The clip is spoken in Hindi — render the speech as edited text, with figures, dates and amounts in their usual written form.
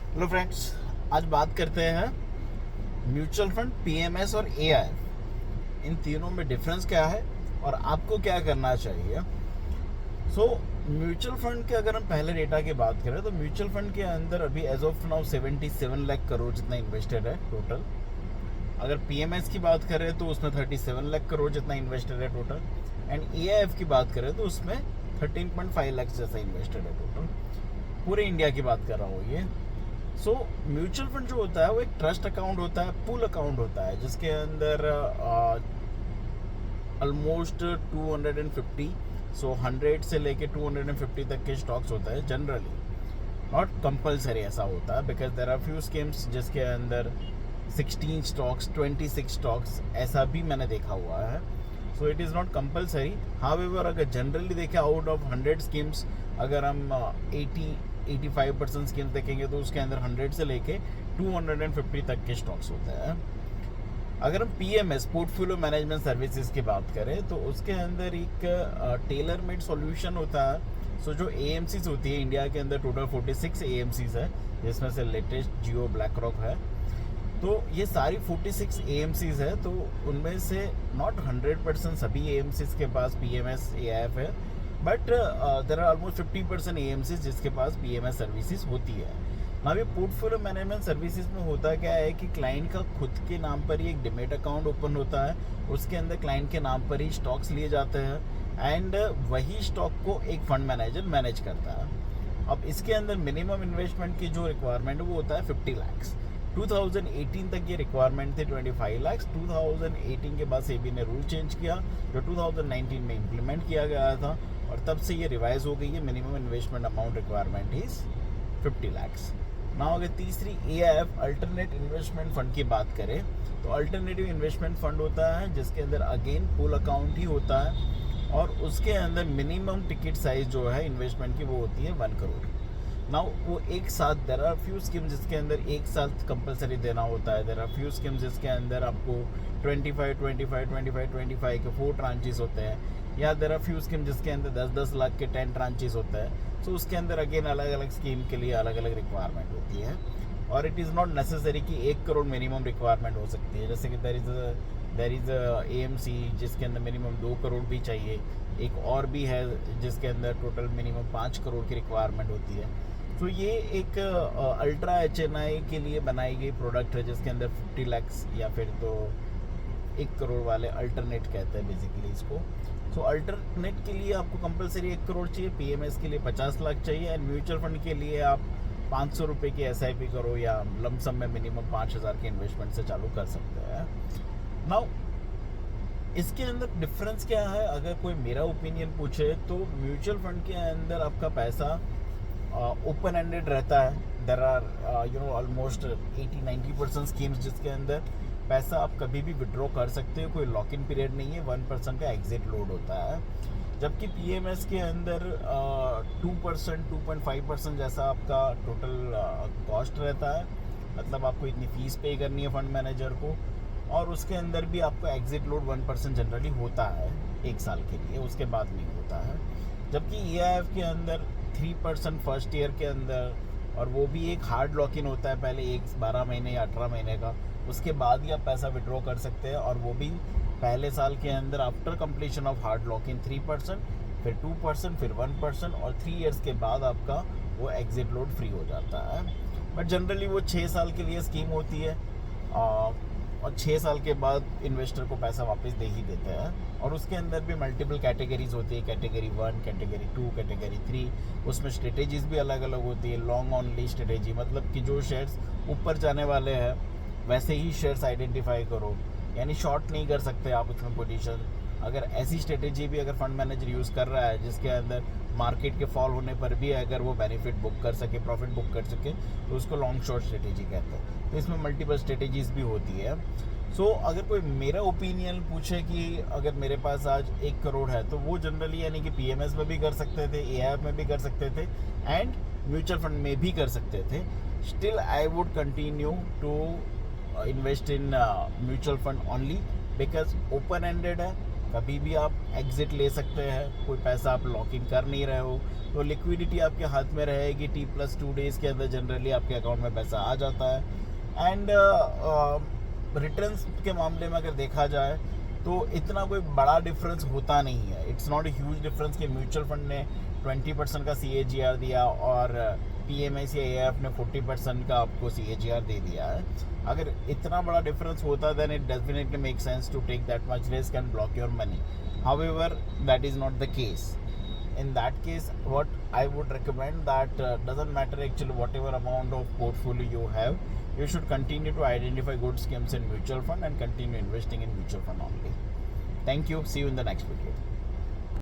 हेलो फ्रेंड्स, आज बात करते हैं म्यूचुअल फंड, पीएमएस और एआईएफ। इन तीनों में डिफरेंस क्या है और आपको क्या करना चाहिए। म्यूचुअल फंड के अगर हम पहले डेटा की बात करें तो म्यूचुअल फंड के अंदर अभी as of now 77 lakh crore जितना इन्वेस्टेड है टोटल। अगर पीएमएस की बात करें तो उसमें 37 लाख करोड़ जितना इन्वेस्टेड है टोटल। एंड एआईएफ की बात करें तो उसमें 13.5 लाख जैसा इन्वेस्टेड है टोटल। पूरे इंडिया की बात कर रहा हूँ ये। म्यूचुअल फंड जो होता है वो एक ट्रस्ट अकाउंट होता है, पूल अकाउंट होता है, जिसके अंदर ऑलमोस्ट 250 100 से लेके 250 तक के स्टॉक्स होता है जनरली। नॉट कंपलसरी ऐसा होता है, because there are few schemes जिसके अंदर 16 स्टॉक्स 26 स्टॉक्स ऐसा भी मैंने देखा हुआ है। So it is not compulsory. However अगर जनरली देखें आउट ऑफ 100 स्कीम्स, अगर हम 85% स्कीम्स देखेंगे तो उसके अंदर 100 से लेके 250 तक के स्टॉक्स होते हैं। अगर हम पीएमएस, पोर्टफोलियो मैनेजमेंट सर्विसेज की बात करें तो उसके अंदर एक टेलर मेड सॉल्यूशन होता है। जो एएमसीज होती है इंडिया के अंदर टोटल 46 एएमसीज है, जिसमें से लेटेस्ट जियो, ब्लैक रॉक है। तो ये सारी 46 एएमसीज है, तो उनमें से नॉट 100% सभी एएमसीज के पास पीएमएस एआईएफ है, but there are almost 50% AMCs जिसके पास पीएमएस सर्विसेज होती है। ना ये पोर्टफोलियो मैनेजमेंट सर्विसेज में होता क्या है कि क्लाइंट का खुद के नाम पर ही एक डिमेट अकाउंट ओपन होता है, उसके अंदर क्लाइंट के नाम पर ही स्टॉक्स लिए जाते हैं एंड वही स्टॉक को एक फंड मैनेजर मैनेज करता है। अब इसके अंदर मिनिमम इन्वेस्टमेंट की जो रिक्वायरमेंट है वो होता है 50 लाख। 2018 तक ये रिक्वायरमेंट थे 25 लाख। 2018 के बाद सेबी ने रूल चेंज किया, जो 2019 में इम्प्लीमेंट किया गया था, और तब से ये रिवाइज हो गई है। Minimum investment amount requirement is 50 lakh. Now अगर तीसरी एआईएफ, अल्टरनेट इन्वेस्टमेंट फंड की बात करें तो अल्टरनेटिव इन्वेस्टमेंट फंड होता है जिसके अंदर अगेन पूल अकाउंट ही होता है, और उसके अंदर मिनिमम टिकट साइज जो है इन्वेस्टमेंट की वो होती है 1 करोड़। नाउ वो एक साथ, देर आर फ्यू स्कीम जिसके अंदर एक साथ कंपलसरी देना होता है। देर आर फ्यू स्कीम जिसके अंदर आपको 25 के 4 ट्रांचेस होते हैं, या देर आर फ्यू स्कीम जिसके अंदर 10-10 लाख के 10 ट्रांचेस होते हैं। उसके अंदर अगेन अलग अलग स्कीम के लिए अलग अलग रिक्वायरमेंट होती है, और इट इज़ नॉट नेसेसरी कि 1 करोड़ मिनिमम रिक्वायरमेंट हो सकती है। जैसे कि देर इज़ एएमसी जिसके अंदर मिनिमम 2 करोड़ भी चाहिए, एक और भी है जिसके अंदर टोटल मिनिमम 5 करोड़ की रिक्वायरमेंट होती है। ये एक अल्ट्रा एचएनआई के लिए बनाई गई प्रोडक्ट है जिसके अंदर 50 लाख या फिर तो 1 करोड़ वाले अल्टरनेट कहते हैं बेसिकली इसको। अल्टरनेट के लिए आपको कंपलसरी 1 करोड़ चाहिए, पीएमएस के लिए 50 लाख चाहिए, एंड म्यूचुअल फंड के लिए आप 500 रुपये की एसआईपी करो या लमसम में मिनिमम 5000 के इन्वेस्टमेंट से चालू कर सकते हैं। नाउ इसके अंदर डिफरेंस क्या है, अगर कोई मेरा ओपिनियन पूछे तो म्यूचुअल फंड के अंदर आपका पैसा ओपन एंडेड रहता है। देर आर ऑलमोस्ट 80-90% स्कीम्स जिसके अंदर पैसा आप कभी भी विड्रॉ कर सकते हो, कोई लॉक इन पीरियड नहीं है, 1% का एग्जिट लोड होता है। जबकि पीएमएस के अंदर 2%, 2.5% जैसा आपका टोटल कॉस्ट रहता है, मतलब आपको इतनी फीस पे करनी है फंड मैनेजर को, और उसके अंदर भी आपका एग्जिट लोड 1% जनरली होता है 1 साल के लिए, उसके बाद नहीं होता है। जबकि एआईएफ के अंदर 3% फर्स्ट ईयर के अंदर, और वो भी एक हार्ड लॉक इन होता है, पहले 12 महीने या 18 महीने का, उसके बाद ही आप पैसा विड्रॉ कर सकते हैं, और वो भी पहले साल के अंदर after completion of hard lock in 3%, फिर 2%, फिर 1%, और 3 इयर्स के बाद आपका वो एग्जिट लोड फ्री हो जाता है। बट जनरली वो 6 साल के लिए स्कीम होती है, और 6 साल के बाद इन्वेस्टर को पैसा वापस दे ही देते हैं। और उसके अंदर भी मल्टीपल कैटेगरीज होती है, कैटेगरी 1, कैटेगरी 2, कैटेगरी 3। उसमें स्ट्रेटेजीज भी अलग अलग होती है। लॉन्ग ऑनली स्ट्रेटेजी, मतलब कि जो शेयर्स ऊपर जाने वाले हैं वैसे ही शेयर्स आइडेंटिफाई करो, यानी शॉर्ट नहीं कर सकते आप उसमें पोजीशन। अगर ऐसी स्ट्रेटेजी भी अगर फंड मैनेजर यूज़ कर रहा है जिसके अंदर मार्केट के फॉल होने पर भी अगर वो बेनिफिट बुक कर सके, प्रॉफिट बुक कर सके, तो उसको लॉन्ग शॉर्ट स्ट्रेटेजी कहते हैं। तो इसमें मल्टीपल स्ट्रेटेजीज भी होती है। अगर कोई मेरा ओपिनियन पूछे कि अगर मेरे पास आज 1 करोड़ है तो वो जनरली यानी कि पीएमएस में भी कर सकते थे, एआईएफ में भी कर सकते थे, एंड म्यूचुअल फंड में भी कर सकते थे। Still I would continue to invest in mutual fund only, because open ended है कभी भी आप एग्जिट ले सकते हैं, कोई पैसा आप लॉक इन कर नहीं रहे हो तो लिक्विडिटी आपके हाथ में रहेगी। T+2 डेज़ के अंदर जनरली आपके अकाउंट में पैसा आ जाता है। एंड रिटर्न्स के मामले में अगर देखा जाए तो इतना कोई बड़ा डिफरेंस होता नहीं है। It's not a huge difference कि म्यूचुअल फंड ने 20% का CAGR दिया और PMI/AIF ने 40% का आपको CAGR दे दिया है। अगर इतना बड़ा डिफरेंस होता then it definitely make sense to take that much risk and block your money. However that is not the case. In that case, what I would recommend that doesn't matter actually whatever amount of portfolio you have, you should continue to identify good schemes in mutual fund and continue investing in mutual fund only. Thank you. See you in the next video.